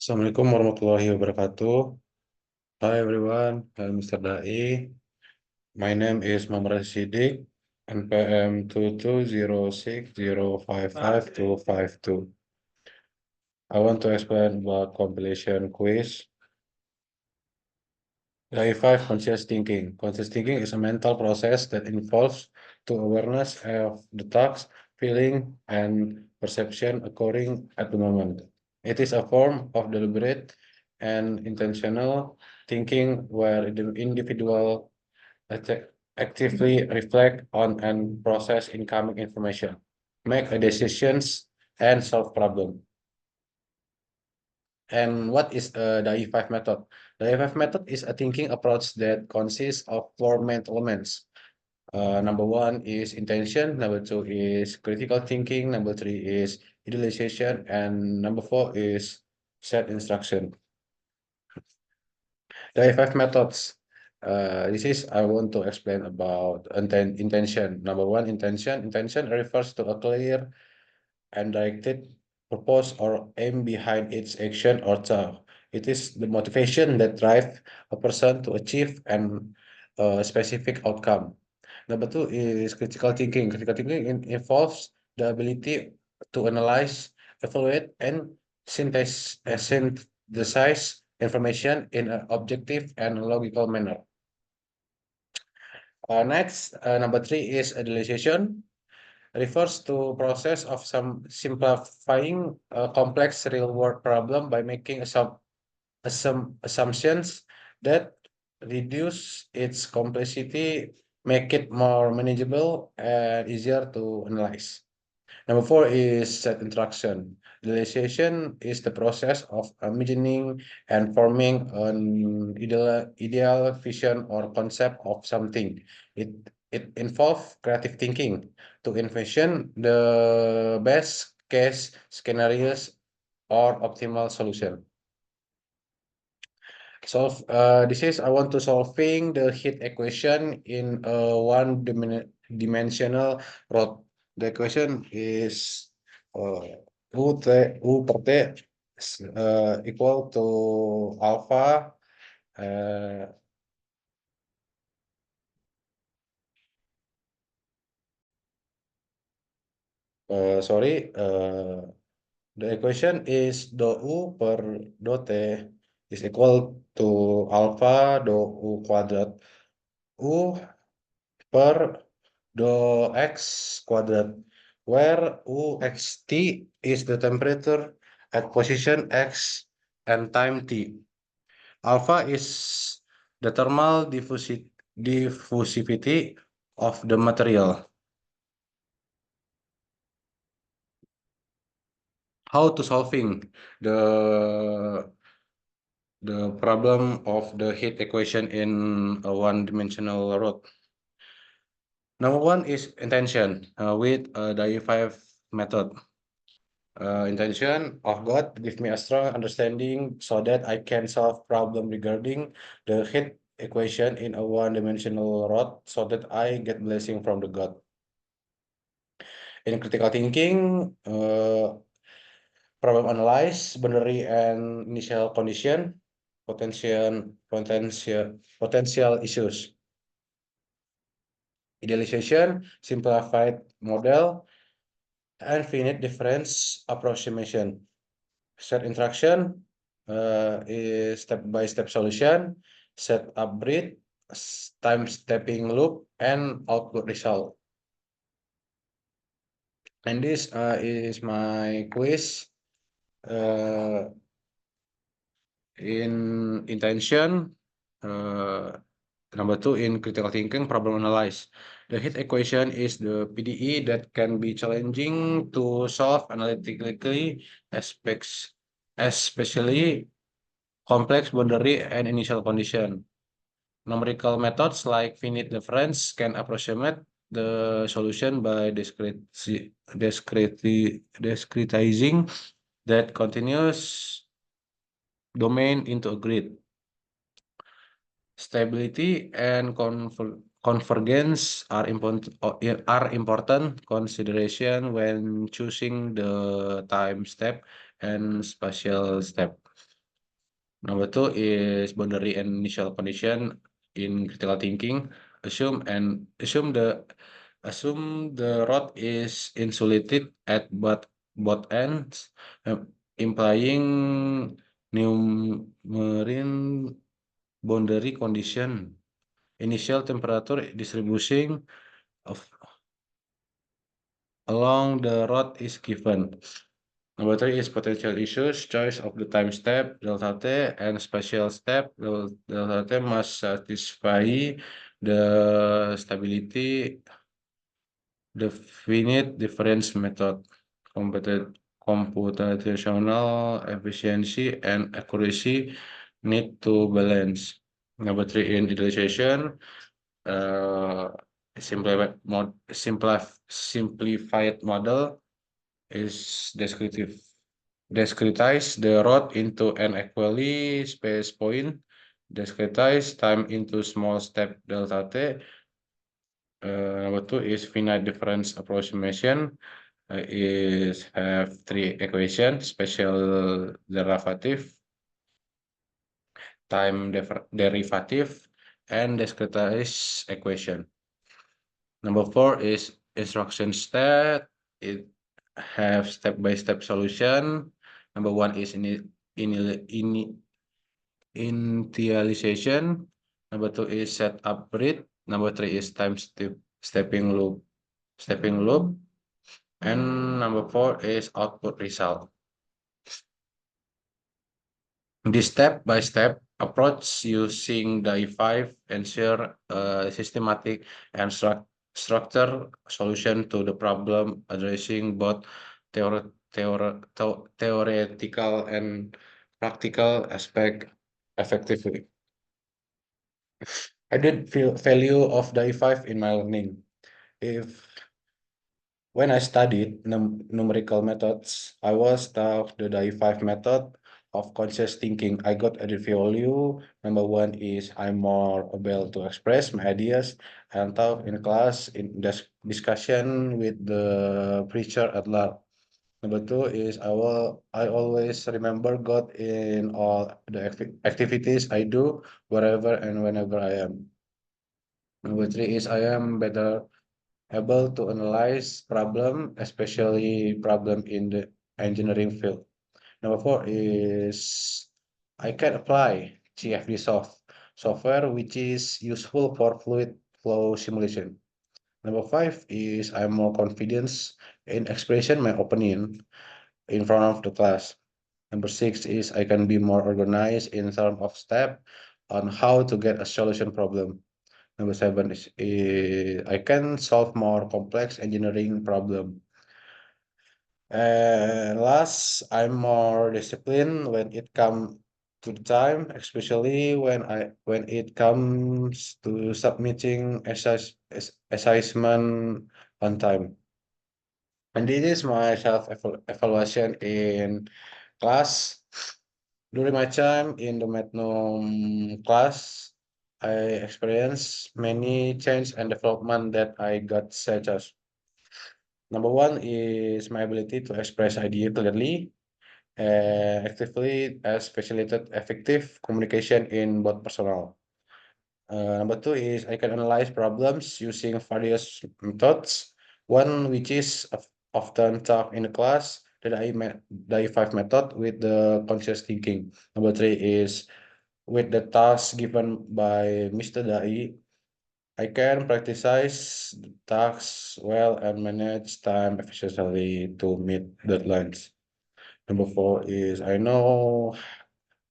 Assalamualaikum warahmatullahi wabarakatuh. Hi everyone, I'm Mr. Dai. My name is Muhammad Siddiq, NPM 2206055252. I want to explain about compilation quiz. Dai 5 conscious thinking. Conscious thinking is a mental process that involves to awareness of the thoughts, feeling, and perception occurring at the moment. It is a form of deliberate and intentional thinking where the individual actively reflect on and process incoming information, make a decisions, and solve problem. And what is the E5 method? The E5 method is a thinking approach that consists of four main elements. Number one is intention, number two is critical thinking, number three is idealization, and number four is set instruction. There are five methods. This is I want to explain about intention. Number one, intention. Intention refers to a clear and directed purpose or aim behind its action or thought. It is the motivation that drives a person to achieve a specific outcome. Number two is critical thinking. Critical thinking involves the ability to analyze, evaluate, and synthesize information in an objective and logical manner. Next, number three is idealization. Refers to process of some simplifying a complex real-world problem by making assumptions that reduce its complexity, make it more manageable and easier to analyze. Number four is set instruction. Realization is the process of imagining and forming an ideal vision or concept of something. It, it involves creative thinking to envision the best case scenarios or optimal solution. So this is I want to solving the heat equation in a dimensional rod. The equation is uh, U per T is, equal to alpha uh, sorry the equation is dou U per dou T is equal to alpha dou U kuadrat U per dou X quadrat, where UXT is the temperature at position X and time T. Alpha is the thermal diffusivity of the material. How to solving the problem of the heat equation in a one-dimensional rod? Number one is intention with the E5 method. Intention of God give me a strong understanding so that I can solve problem regarding the heat equation in a one-dimensional rod so that I get blessing from the God. In critical thinking, problem analyze, boundary and initial condition, potential issues. Idealization, simplified model, and finite difference approximation. Set instruction is step-by-step solution, set up breed, time stepping loop, and output result. And this is my quiz. In intention, number two in critical thinking, problem analyze. The heat equation is the PDE that can be challenging to solve analytically, especially complex boundary and initial condition. Numerical methods like finite difference can approximate the solution by discretizing that continuous domain into a grid. Stability and convergence are important consideration when choosing the time step and spatial step. Number two is boundary and initial condition in critical thinking. Assume the rod is insulated at both ends, implying numerine boundary condition. Initial temperature distribution of along the rod is given. Number three is potential issues, choice of the time step, delta t, and spatial step. Delta t must satisfy the stability definite difference method, computational efficiency and accuracy need to balance. Number three, in idealization, uh, simplified model is descriptive. Discretize the rod into an equally spaced point. Discretize time into small step delta t. Number two is finite difference approximation. Is have three equations: special derivative, derivative, and discretized equation. Number four is instruction set. It have step-by-step solution. Number one is initialization. Number two is setup read. Number three is stepping loop. Stepping loop. And number four is output result. This step-by-step approach using the E5 ensure a systematic and structured solution to the problem, addressing both theoretical and practical aspect effectively. I did feel value of the E5 in my learning. If When I studied numerical methods, I was taught the DAI5 method of conscious thinking. I got added value. Number one is I'm more able to express my ideas and talk in class in discussion with the preacher at large. Number two is I always remember God in all the activities I do, wherever and whenever I am. Number three is I am better able to analyze problem, especially problem in the engineering field. Number four is I can apply GFD software, which is useful for fluid flow simulation. Number five is I'm more confident in expression my opinion in front of the class. Number six is I can be more organized in terms of step on how to get a solution problem. Number seven is I can solve more complex engineering problem. And last, I'm more disciplined when it comes to the time, especially when it comes to submitting assessment on time. And this is my self evaluation in class. During my time in the Metnom class, I experienced many change and development that I got such as number one is my ability to express idea clearly and actively as facilitated effective communication in both personal. Number two is I can analyze problems using various methods. One which is often taught in the class, the I5 method with the conscious thinking. Number three is with the task given by Mr. Dai, I can practice the tasks well and manage time efficiently to meet deadlines. Number four is I know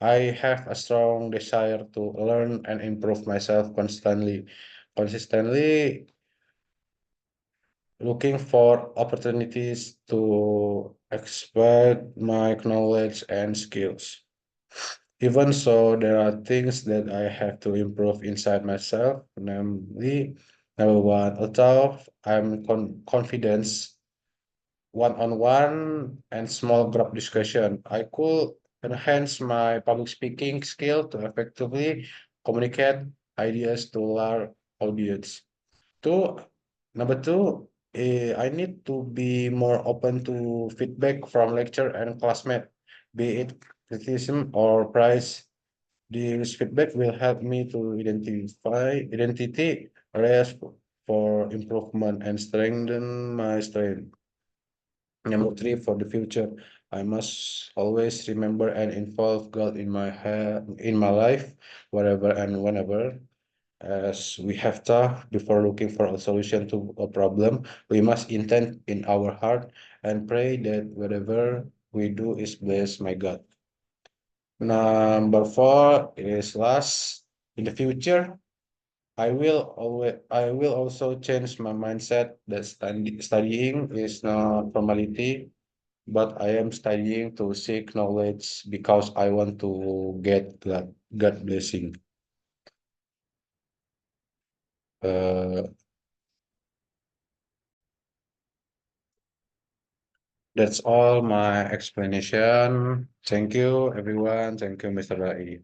I have a strong desire to learn and improve myself consistently looking for opportunities to expand my knowledge and skills. Even so, there are things that I have to improve inside myself, namely, number one, although I'm confident one-on-one and small group discussion, I could enhance my public speaking skill to effectively communicate ideas to large audience. Two, number two, I need to be more open to feedback from lecturer and classmate, be it criticism or praise. This feedback will help me to identify identity areas for improvement and strengthen my strength. Number three, for the future, I must always remember and involve God in in my life, wherever and whenever. As we have talked before looking for a solution to a problem, we must intend in our heart and pray that whatever we do is blessed by God. Number four is last. In the future, I will also change my mindset that studying is not formality, but I am studying to seek knowledge because I want to get God blessing. Uh, that's all my explanation. Thank you, everyone. Thank you, Mr. Rai.